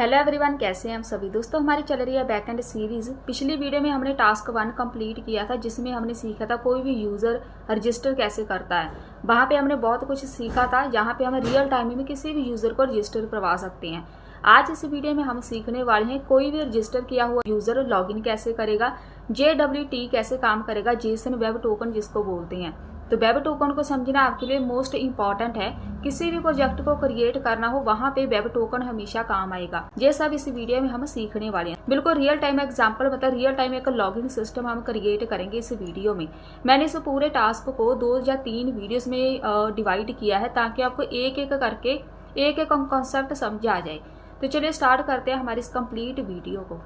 Hello everyone, कैसे हैं हम सभी दोस्तों। हमारी चल रही है बैक एंड सीरीज। पिछली वीडियो में हमने टास्क 1 कंप्लीट किया था, जिसमें हमने सीखा था कोई भी यूज़र रजिस्टर कैसे करता है। वहाँ पे हमने बहुत कुछ सीखा था, जहाँ पे हम रियल टाइम में किसी भी यूज़र को रजिस्टर करवा सकते हैं। आज इस वीडियो में हम सीखने वाले हैं कोई भी रजिस्टर किया हुआ यूज़र लॉगिन कैसे करेगा, JWT कैसे काम करेगा, जेसन वेब टोकन जिसको बोलते हैं। तो वेब टोकन को समझना आपके लिए मोस्ट इंपॉर्टेंट है। किसी भी प्रोजेक्ट को क्रिएट करना हो, वहाँ पे वेब टोकन हमेशा काम आएगा। ये सब इस वीडियो में हम सीखने वाले हैं। बिल्कुल रियल टाइम एग्जांपल, मतलब रियल टाइम एक लॉगिन सिस्टम हम क्रिएट करेंगे इस वीडियो में। मैंने इस पूरे टास्क को 2 या 3 वीडियोस में डिवाइड किया है, ताकि आपको एक एक करके एक एक कॉन्सेप्ट समझ आ जाए। तो चलिए स्टार्ट करते हैं हमारी इस कंप्लीट वीडियो को।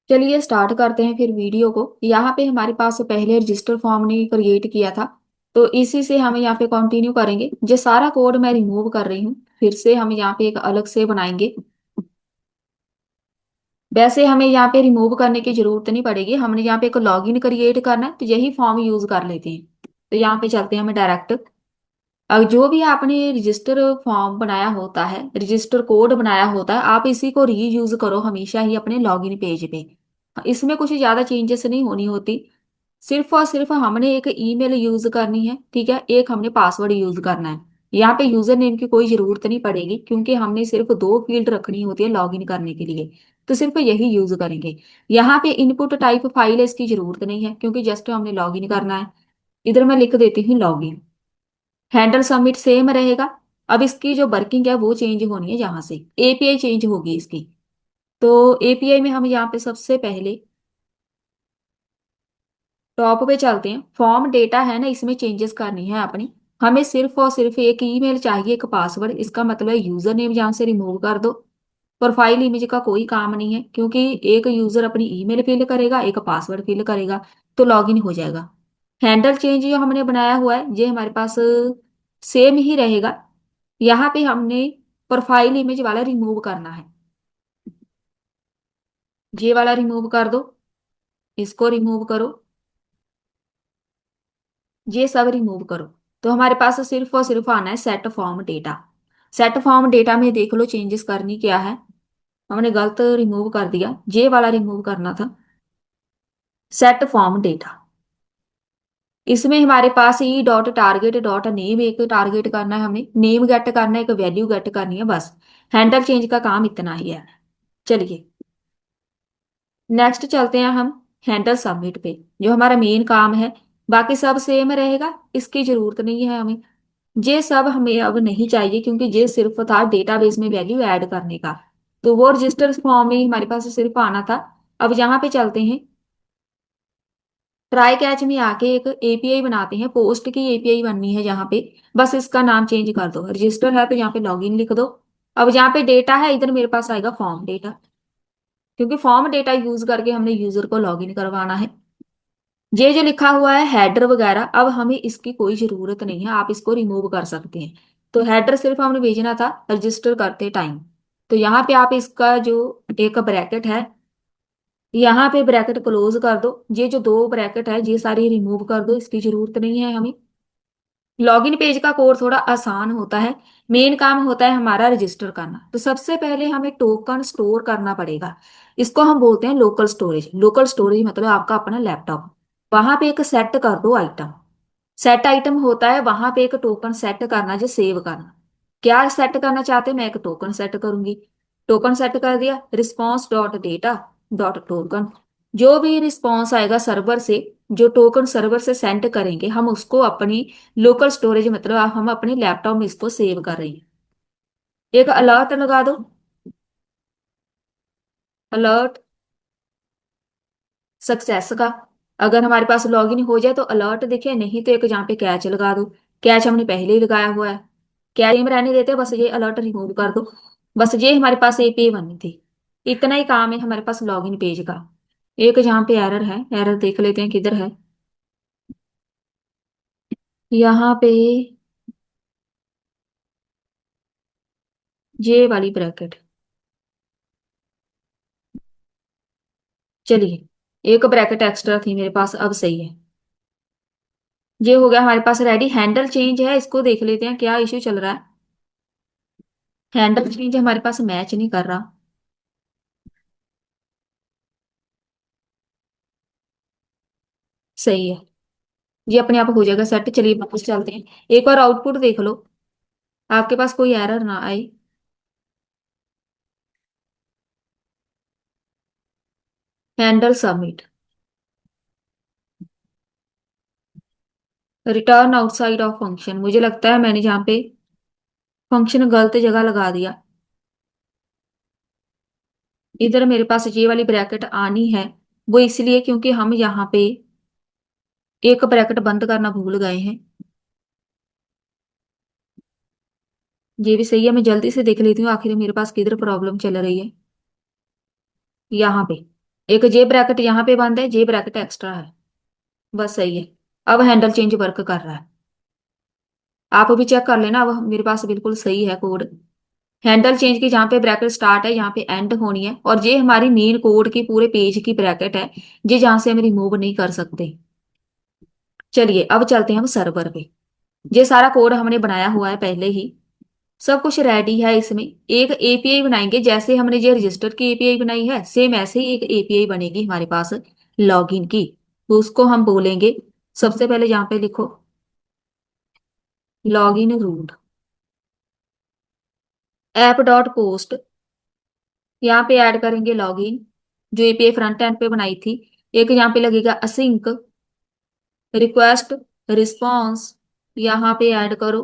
चलिए स्टार्ट करते हैं फिर वीडियो को। यहाँ पे हमारे पास पहले रजिस्टर फॉर्म ने क्रिएट किया था, तो इसी से हम यहाँ पे कंटिन्यू करेंगे। जो सारा कोड मैं रिमूव कर रही हूँ, फिर से हम यहाँ पे एक अलग से बनाएंगे। वैसे हमें यहाँ पे रिमूव करने की जरूरत नहीं पड़ेगी, हमने यहाँ पे एक लॉगिन क्रिएट करना है, तो यही फॉर्म यूज कर लेते हैं। तो यहाँ पे चलते हैं हमें डायरेक्ट। अब जो भी आपने रजिस्टर फॉर्म बनाया होता है, रजिस्टर कोड बनाया होता है, आप इसी को रीयूज करो हमेशा ही अपने लॉगिन पेज पे। इसमें कुछ ज्यादा चेंजेस नहीं होनी होती। सिर्फ और सिर्फ हमने एक ईमेल यूज करनी है, ठीक है, एक हमने पासवर्ड यूज करना है। यहाँ पे यूजर नेम की कोई जरूरत नहीं पड़ेगी, क्योंकि हमने सिर्फ 2 फील्ड रखनी होती है लॉगिन करने के लिए। तो सिर्फ यही यूज करेंगे। यहाँ पे इनपुट टाइप फाइल है, इसकी जरूरत नहीं है, क्योंकि जस्ट हमने लॉगिन करना है। इधर मैं लिख देती हूँ लॉगिन। हैंडल सबमिट सेम रहेगा। अब इसकी जो वर्किंग है वो चेंज होनी है, यहाँ से एपीआई चेंज होगी इसकी। तो एपीआई में हम यहाँ पे सबसे पहले टॉप पे चलते हैं। फॉर्म डेटा है ना, इसमें चेंजेस करनी है अपनी। हमें सिर्फ और सिर्फ एक ईमेल चाहिए, एक पासवर्ड। इसका मतलब है यूजर नेम यहाँ से रिमूव कर दो। प्रोफाइल इमेज का कोई काम नहीं है, क्योंकि एक यूजर अपनी ईमेल फिल करेगा, एक पासवर्ड फिल करेगा, तो लॉगिन हो जाएगा। हैंडल चेंज जो हमने बनाया हुआ है, ये हमारे पास सेम ही रहेगा। यहाँ पे हमने प्रोफाइल इमेज वाला रिमूव करना है। ये वाला रिमूव कर दो, इसको रिमूव करो, ये सब रिमूव करो। तो हमारे पास सिर्फ और सिर्फ आना है set form data. Set form data में देख लो चेंजेस करनी क्या है। हमने गलत रिमूव कर दिया, ये वाला रिमूव करना था। सेट फॉर्म डेटा, इसमें हमारे पास e dot target dot name एक टारगेट करना है, हमने नेम गेट करना है, एक वैल्यू गेट करनी है, बस। हैंडल चेंज का काम इतना ही है। चलिए नेक्स्ट चलते हैं हम हैंडल सबमिट पे, जो हमारा मेन काम है। बाकी सब सेम रहेगा, इसकी जरूरत नहीं है हमें। ये सब हमें अब नहीं चाहिए, क्योंकि ये सिर्फ था डेटाबेस में वैल्यू ऐड करने का। तो वो रजिस्टर फॉर्म में ही हमारे पास सिर्फ आना था। अब यहाँ पे चलते हैं, ट्राई कैच में आके एक एपीआई बनाते हैं। पोस्ट की एपीआई बननी है यहाँ पे। बस इसका नाम चेंज कर दो, रजिस्टर है तो यहाँ पे लॉगिन लिख दो। अब यहाँ पे डेटा है, इधर मेरे पास आएगा फॉर्म डेटा, क्योंकि फॉर्म डेटा यूज करके हमने यूजर को लॉगिन करवाना है। ये जो लिखा हुआ है हेडर वगैरह, अब हमें इसकी कोई जरूरत नहीं है, आप इसको रिमूव कर सकते हैं। तो हेडर सिर्फ हमने भेजना था रजिस्टर करते टाइम। तो यहाँ पे आप इसका जो एक ब्रैकेट है, यहाँ पे ब्रैकेट क्लोज कर दो। ये जो 2 ब्रैकेट है, ये सारी रिमूव कर दो, इसकी जरूरत नहीं है हमें। लॉगिन पेज का कोड थोड़ा आसान होता है। मेन काम होता है हमारा रजिस्टर करना। तो सबसे पहले हमें टोकन स्टोर करना पड़ेगा। इसको हम बोलते हैं लोकल स्टोरेज। लोकल स्टोरेज मतलब आपका अपना लैपटॉप। वहां पे एक सेट कर दो आइटम। सेट आइटम होता है वहां पे एक टोकन सेट करना, जो सेव करना। क्या सेट करना चाहते हैं, मैं एक टोकन सेट करूंगी। टोकन सेट कर दिया, response dot data dot token. जो भी रिस्पॉन्स आएगा सर्वर से, जो टोकन सर्वर से सेंड करेंगे, हम उसको अपनी लोकल स्टोरेज, मतलब हम अपने लैपटॉप में इसको सेव कर रहे हैं। एक अलर्ट लगा दो, अलर्ट सक्सेस का। अगर हमारे पास लॉगिन हो जाए तो अलर्ट दिखे, नहीं तो एक जहाँ पे कैच लगा दो। कैच हमने पहले ही लगाया हुआ है, कैच में रहने देते हैं, बस ये अलर्ट रिमूव कर दो। बस ये हमारे पास एपीआई बननी थी। इतना ही काम है हमारे पास लॉगिन पेज का। एक जहाँ पे एरर है, एरर देख लेते हैं किधर है। यहाँ पे ये वाली ब्रैकेट। चलिए एक ब्रैकेट एक्स्ट्रा थी मेरे पास, अब सही है। ये हो गया हमारे पास रेडी। हैंडल चेंज है, इसको देख लेते हैं क्या इश्यू चल रहा है। हैंडल चेंज हमारे पास मैच नहीं कर रहा। सही है। ये अपने आप हो जाएगा सेट। चलिए वापस चलते हैं, एक बार आउटपुट देख लो, आपके पास कोई एरर ना आए। Handle submit. Written outside of function, मुझे लगता है मैंने जहाँ पे फंक्शन गलत जगह लगा दिया। इधर मेरे पास ये वाली ब्रैकेट आनी है, वो इसलिए क्योंकि हम यहाँ पे एक ब्रैकेट बंद करना भूल गए हैं। ये भी सही है, मैं जल्दी से देख लेती हूँ आखिर मेरे पास किधर प्रॉब्लम चल रही है। यहाँ पे एक जे ब्रैकेट यहाँ पे बंद है, जे ब्रैकेट एक्स्ट्रा है। बस सही है। अब हैंडल चेंज वर्क कर रहा है। आप भी चेक कर लेना, अब मेरे पास बिल्कुल सही है कोड। हैंडल चेंज की जहाँ पे ब्रैकेट स्टार्ट है यहाँ पे एंड होनी है, और ये हमारी मेन कोड की पूरे पेज की ब्रैकेट है, ये जहाँ से हम रिमूव नहीं कर सकते। चलिए अब चलते हैं हम सर्वर पे। ये सारा कोड हमने बनाया हुआ है पहले ही, सब कुछ रेडी है। इसमें एक एपीआई बनाएंगे, जैसे हमने ये रजिस्टर की एपीआई बनाई है सेम ऐसे ही एक एपीआई बनेगी हमारे पास लॉगिन की। तो उसको हम बोलेंगे, सबसे पहले यहाँ पे लिखो login route app dot post, यहाँ पे ऐड करेंगे लॉगिन जो एपीआई फ्रंट एंड पे बनाई थी। एक यहाँ पे लगेगा असिंक रिक्वेस्ट रिस्पॉन्स, यहाँ पे ऐड करो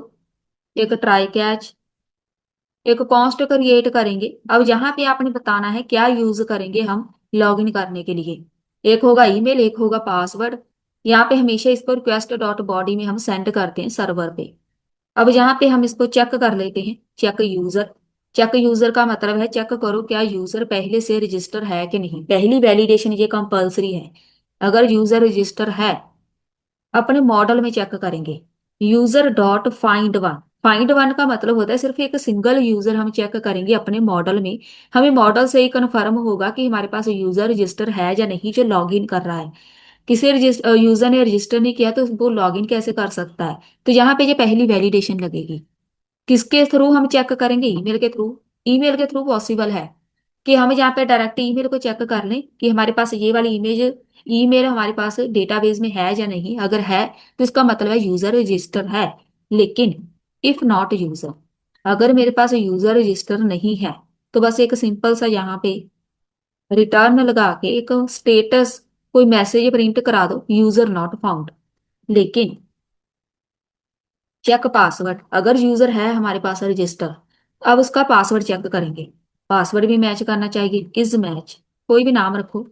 एक ट्राई कैच, एक कॉन्स्ट क्रिएट करेंगे। अब यहाँ पे आपने बताना है क्या यूज करेंगे हम लॉगिन करने के लिए। एक होगा ईमेल, एक होगा पासवर्ड। यहाँ पे हमेशा इसको रिक्वेस्ट डॉट बॉडी में हम सेंड करते हैं सर्वर पे। अब यहाँ पे हम इसको चेक कर लेते हैं, चेक यूजर। चेक यूजर का मतलब है चेक करो क्या यूजर पहले से रजिस्टर है कि नहीं। पहली वैलिडेशन ये कंपलसरी है। अगर यूजर रजिस्टर है, अपने मॉडल में चेक करेंगे user dot find one. Find one का मतलब होता है सिर्फ एक सिंगल यूजर हम चेक करेंगे अपने मॉडल में। हमें मॉडल से ही कंफर्म होगा कि हमारे पास यूजर रजिस्टर है या नहीं जो लॉग इन कर रहा है। किसी यूजर ने रजिस्टर नहीं किया तो वो लॉग इन कैसे कर सकता है। तो यहाँ पे ये पहली वैलिडेशन लगेगी। किसके थ्रू हम चेक करेंगे, ईमेल के थ्रू। ईमेल के थ्रू पॉसिबल है कि हम यहाँ पे डायरेक्ट ईमेल को चेक कर लें कि हमारे पास ये वाली इमेज ईमेल हमारे पास डेटाबेस में है या नहीं। अगर है तो इसका मतलब है यूजर रजिस्टर है। लेकिन इफ नॉट यूजर, अगर मेरे पास यूजर रजिस्टर नहीं है, तो बस एक सिंपल सा यहाँ पे रिटर्न लगा के एक स्टेटस कोई मैसेज प्रिंट करा दो यूजर नॉट फाउंड। लेकिन चेक पासवर्ड, अगर यूजर है हमारे पास रजिस्टर, अब उसका पासवर्ड चेक करेंगे। पासवर्ड भी मैच करना चाहिए, इज मैच कोई भी नाम रखो।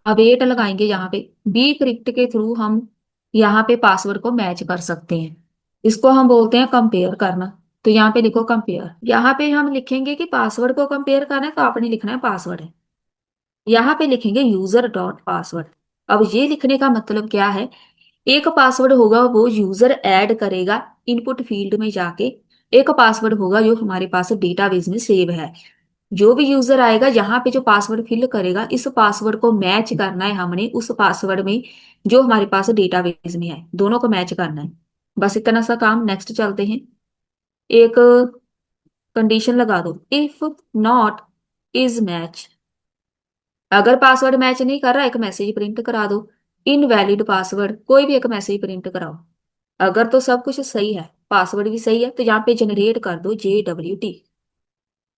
अवेट लगाएंगे यहाँ पे, बी क्रिप्ट के थ्रू हम यहाँ पे पासवर्ड को मैच कर सकते हैं। इसको हम बोलते हैं कंपेयर करना। तो यहाँ पे लिखो कंपेयर, यहाँ पे हम लिखेंगे कि पासवर्ड को कंपेयर करना है तो आपने लिखना है पासवर्ड है। यहाँ पे लिखेंगे यूजर डॉट पासवर्ड। अब ये लिखने का मतलब क्या है, एक पासवर्ड होगा वो यूजर ऐड करेगा इनपुट फील्ड में जाके, एक पासवर्ड होगा जो हमारे पास डेटाबेस में सेव है। जो भी यूजर आएगा यहाँ पे जो पासवर्ड फिल करेगा, इस पासवर्ड को मैच करना है हमने उस पासवर्ड में जो हमारे पास डेटाबेस में है, दोनों को मैच करना है। बस इतना सा काम। नेक्स्ट चलते हैं, एक कंडीशन लगा दो इफ नॉट इज मैच। अगर पासवर्ड मैच नहीं कर रहा, एक मैसेज प्रिंट करा दो इनवैलिड पासवर्ड, कोई भी एक मैसेज प्रिंट कराओ। अगर तो सब कुछ सही है, पासवर्ड भी सही है, तो यहाँ पे जनरेट कर दो JWT।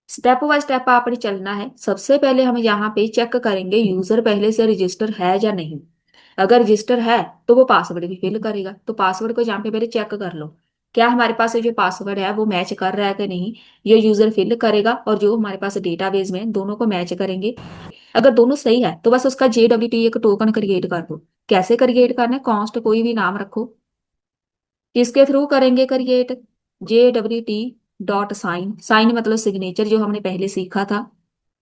स्टेप बाय स्टेप आपने चलना है। सबसे पहले हम यहाँ पे चेक करेंगे यूजर पहले से रजिस्टर है या नहीं। अगर रजिस्टर है तो वो पासवर्ड भी फिल करेगा। तो पासवर्ड को यहाँ पे पहले चेक कर लो क्या हमारे पास जो पासवर्ड है वो मैच कर रहा है कि नहीं। ये यूजर फिल करेगा और जो हमारे पास डेटाबेस में है, दोनों को मैच करेंगे। अगर दोनों सही है तो बस उसका JWT एक टोकन क्रिएट कर दो। कैसे क्रिएट करना है, कॉन्स्ट कोई भी नाम रखो। किसके थ्रू करेंगे create, JWT dot sign. Sign मतलब सिग्नेचर जो हमने पहले सीखा था।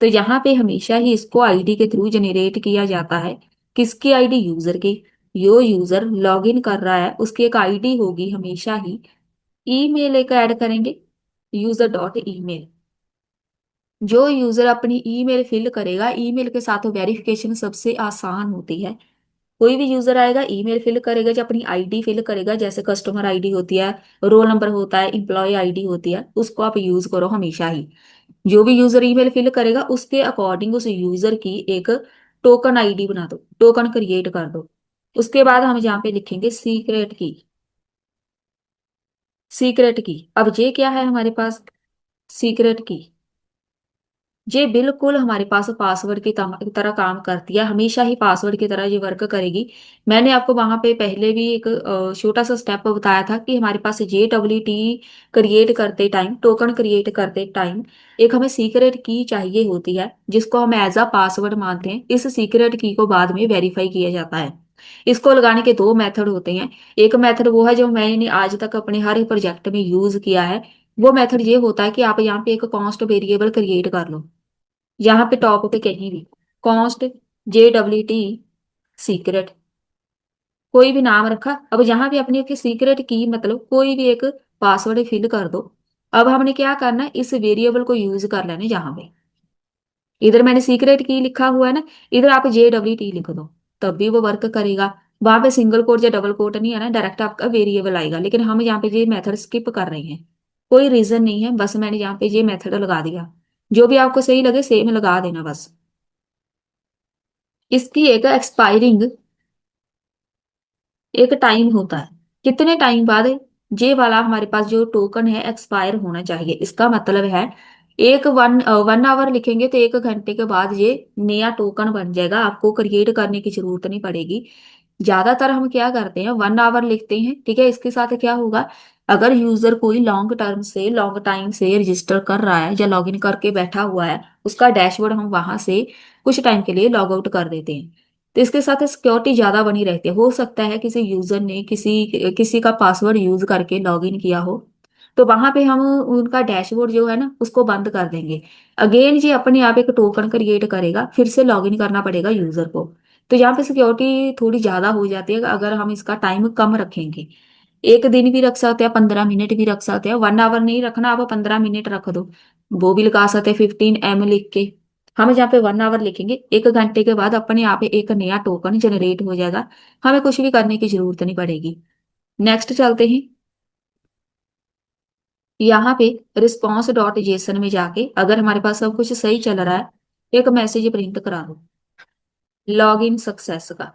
तो यहाँ पे हमेशा ही इसको आईडी के थ्रू जनरेट किया जाता है। किसकी आईडी, यूजर की। जो यूजर लॉग इन कर रहा है उसकी एक आईडी होगी हमेशा ही। ईमेल एक ऐड करेंगे यूजर डॉट ईमेल। जो यूजर अपनी ईमेल फिल करेगा, ईमेल के साथ वेरिफिकेशन सबसे आसान होती है। कोई भी यूजर आएगा ईमेल फिल करेगा, जो अपनी आईडी फिल करेगा, जैसे कस्टमर आईडी होती है, रोल नंबर होता है, एम्प्लॉय आईडी होती है, उसको आप यूज करो हमेशा ही। जो भी यूजर ईमेल फिल करेगा उसके अकॉर्डिंग उस यूजर की एक टोकन आईडी बना दो, टोकन क्रिएट कर दो। उसके बाद हम यहाँ पे लिखेंगे सीक्रेट की। सीक्रेट की, अब ये क्या है हमारे पास, सीक्रेट की। ये बिल्कुल हमारे पास पासवर्ड की तरह काम करती है, हमेशा ही पासवर्ड की तरह ये वर्क करेगी। मैंने आपको वहां पे पहले भी एक छोटा सा स्टेप बताया था कि हमारे पास JWT क्रिएट करते टाइम, टोकन क्रिएट करते टाइम एक हमें सीक्रेट की चाहिए होती है, जिसको हम एज अ पासवर्ड मानते हैं। इस सीक्रेट की को बाद में वेरीफाई किया जाता है। इसको लगाने के दो मेथड होते हैं। एक मेथड वो है जो मैंने आज तक अपने हर प्रोजेक्ट में यूज किया है। वो मेथड ये होता है कि आप यहाँ पे एक कॉन्स्ट वेरिएबल क्रिएट कर लो, यहाँ पे टॉप पे कहीं भी कॉन्स्ट JWT सीक्रेट, कोई भी नाम रखा। अब यहाँ भी अपनी एक सीक्रेट की मतलब कोई भी एक पासवर्ड फिल कर दो। अब हमने क्या करना है, इस वेरिएबल को यूज कर लेना है। जहां पे इधर मैंने सीक्रेट की लिखा हुआ है ना, इधर आप JWT लिख दो, तब भी वो वर्क करेगा। वहां पे सिंगल कोट या डबल कोट नहीं है ना, डायरेक्ट आपका वेरिएबल आएगा। लेकिन हम यहाँ पे ये मेथड स्किप कर रहे हैं, कोई रीजन नहीं है, बस मैंने यहाँ पे ये मेथड लगा दिया। जो भी आपको सही लगे सेम लगा देना बस। इसकी एक एक्सपायरिंग एक टाइम होता है, कितने टाइम बाद ये वाला हमारे पास जो टोकन है एक्सपायर होना चाहिए। इसका मतलब है एक 1 आवर लिखेंगे तो 1 घंटे के बाद ये नया टोकन बन जाएगा, आपको क्रिएट करने की जरूरत नहीं पड़ेगी। ज्यादातर हम क्या करते हैं, 1 आवर लिखते हैं, ठीक है। इसके साथ क्या होगा, अगर यूजर कोई लॉन्ग टर्म से लॉन्ग टाइम से रजिस्टर कर रहा है या लॉगिन करके बैठा हुआ है, उसका डैशबोर्ड हम वहां से कुछ टाइम के लिए लॉग आउट कर देते हैं। तो इसके साथ सिक्योरिटी ज्यादा बनी रहती है। हो सकता है किसी यूजर ने किसी किसी का पासवर्ड यूज करके लॉगिन किया हो, तो वहां पे हम उनका डैशबोर्ड जो है ना उसको बंद कर देंगे। अगेन जी अपने आप एक टोकन क्रिएट करेगा, फिर से लॉगिन करना पड़ेगा यूजर को। तो यहाँ पे सिक्योरिटी थोड़ी ज्यादा हो जाती है अगर हम इसका टाइम कम रखेंगे। 1 दिन भी रख सकते हैं, 15 मिनट भी रख सकते हैं, 1 आवर नहीं रखना, आप 15 मिनट रख दो। वो भी लगा सकते हैं 15 M लिख के। हम जहाँ पे 1 आवर लिखेंगे, 1 घंटे के बाद अपने आप एक नया टोकन जनरेट हो जाएगा, हमें कुछ भी करने की जरूरत नहीं पड़ेगी। नेक्स्ट चलते हैं। यहाँ पे response.json में जाके अगर हमारे पास सब कुछ सही चल रहा है, एक मैसेज प्रिंट करा दो लॉग इन सक्सेस का।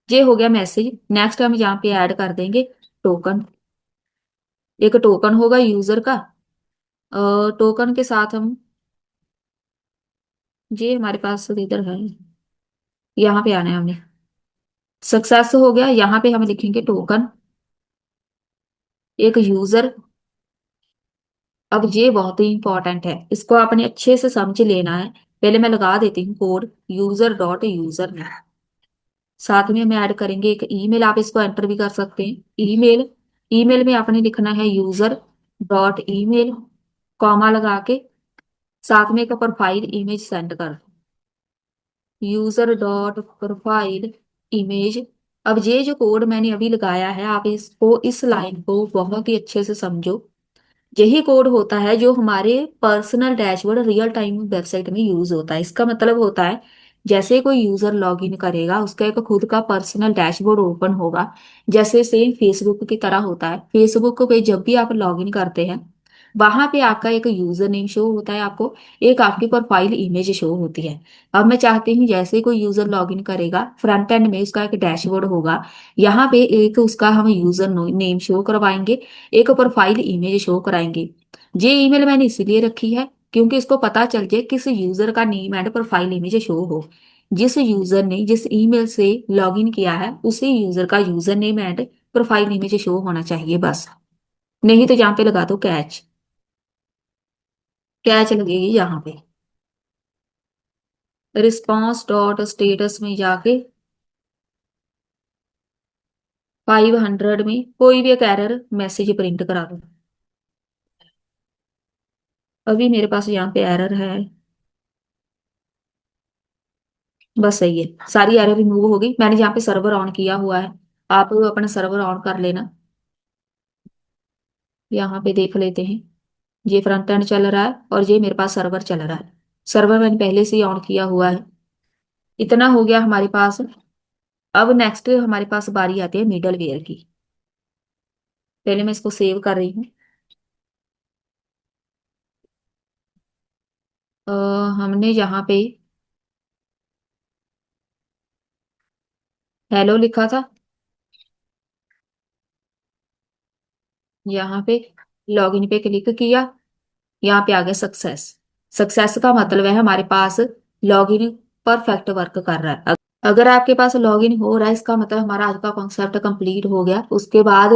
ये हो गया मैसेज। नेक्स्ट हम यहाँ पे ऐड कर देंगे टोकन। एक टोकन होगा यूजर का, टोकन के साथ हम, ये हमारे पास इधर है, यहाँ पे आना है हमने। सक्सेस हो गया, यहाँ पे हम लिखेंगे टोकन, एक यूजर। अब ये बहुत ही इंपॉर्टेंट है, इसको आपने अच्छे से समझ लेना है। पहले मैं लगा देती हूँ कोड user.user में। साथ में हम ऐड करेंगे एक ईमेल, आप इसको एंटर भी कर सकते हैं ईमेल। ईमेल में आपने लिखना है user.email, कॉमा लगा के साथ में एक प्रोफाइल इमेज सेंड कर, user.प्रोफाइल इमेज। अब ये जो कोड मैंने अभी लगाया है, आप इसको इस लाइन को बहुत ही अच्छे से समझो। यही कोड होता है जो हमारे personal dashboard real time website में यूज होता है। इसका मतलब होता है जैसे कोई यूजर लॉग इन करेगा उसका एक खुद का पर्सनल डैशबोर्ड ओपन होगा, जैसे सेम फेसबुक की तरह होता है। फेसबुक पे जब भी आप लॉग इन करते हैं, वहां पे आपका एक यूजर नेम शो होता है आपको, एक आपकी प्रोफाइल इमेज शो होती है। अब मैं चाहती हूँ जैसे कोई यूजर लॉग इन करेगा, फ्रंट एंड में उसका एक डैशबोर्ड होगा, यहाँ पे एक उसका हम यूजर नेम शो करवाएंगे, एक प्रोफाइल इमेज शो कराएंगे। ये ईमेल मैंने इसीलिए रखी है क्योंकि इसको पता चल जाए किस यूजर का name and profile image show हो। जिस यूजर ने जिस ईमेल से लॉगिन किया है उसी यूजर का user name and profile image show होना चाहिए बस। नहीं तो यहाँ पे लगा दो कैच। कैच लगेगी यहाँ पे। रिस्पॉन्स.स्टेटस में जाके 500 में कोई भी एक एरर मैसेज प्रिंट करा दो। अभी मेरे पास यहाँ पे एरर है, बस सही है, सारी एरर रिमूव हो गई। मैंने यहाँ पे सर्वर ऑन किया हुआ है, आप अपना सर्वर ऑन कर लेना। यहाँ पे देख लेते हैं, ये फ्रंट एंड चल रहा है और ये मेरे पास सर्वर चल रहा है। सर्वर मैंने पहले से ही ऑन किया हुआ है। इतना हो गया हमारे पास। अब नेक्स्ट हमारे पास बारी आती है मिडल वेयर की। पहले मैं इसको सेव कर रही हूँ। अ, हमने यहाँ पे हेलो लिखा था, यहाँ पे लॉगिन पे क्लिक किया, यहाँ पे आ गया सक्सेस। सक्सेस का मतलब है हमारे पास लॉगिन परफेक्ट वर्क कर रहा है। अगर आपके पास लॉगिन हो रहा है, इसका मतलब हमारा आज का कॉन्सेप्ट कंप्लीट हो गया। उसके बाद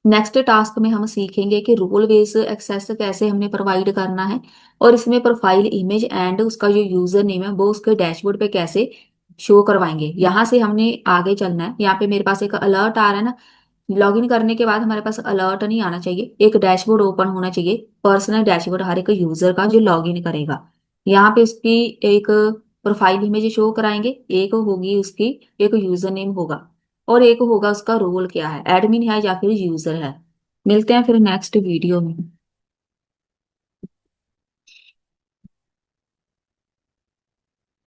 नेक्स्ट टास्क में हम सीखेंगे कि रोल बेस्ड एक्सेस कैसे हमने प्रोवाइड करना है, और इसमें प्रोफाइल इमेज एंड उसका जो यूजर नेम है वो उसके डैशबोर्ड पे कैसे शो करवाएंगे। यहाँ से हमने आगे चलना है। यहाँ पे मेरे पास एक अलर्ट आ रहा है ना, लॉगिन करने के बाद हमारे पास अलर्ट नहीं आना चाहिए, एक डैशबोर्ड ओपन होना चाहिए, पर्सनल डैशबोर्ड हर एक यूजर का जो लॉगिन करेगा। यहाँ पे उसकी एक प्रोफाइल इमेज शो कराएंगे, एक होगी उसकी, एक यूजर नेम होगा, और एक होगा उसका रोल क्या है, एडमिन है या फिर यूजर है। मिलते हैं फिर नेक्स्ट वीडियो में।